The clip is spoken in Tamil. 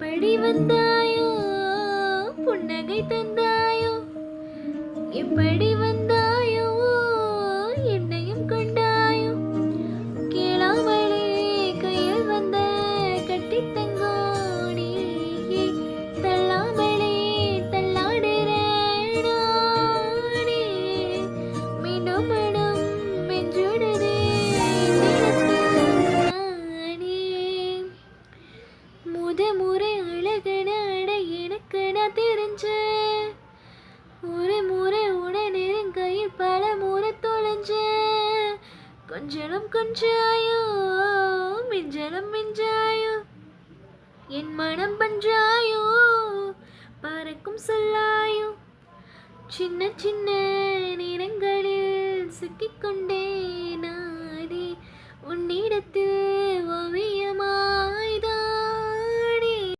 எப்படி வந்தாயோ புன்னகை தந்தாயோ, எப்படி வந்தாயோ என்னையும் கொண்டாயோ, கேளாமலே கையில் வந்த கட்டி தங்கோடியே, தள்ளாமலே தள்ளாடுற நானே, மீண்டும் மீண்டும் மெஞ்சுடுதே நானே. முறை அழகன அட எனக்கு நான் தெரிஞ்சேன், ஒரு முறை உடனே கையில் பல முறை தொலைஞ்சேன். கொஞ்சம் கொஞ்சாயோ மிஞ்சலும் மிஞ்சாயோ, என் மனம் பஞ்சாயோ பறக்கும் சொல்லாயோ, சின்ன சின்ன நேரங்களில் சிக்கிக்கொண்டேன்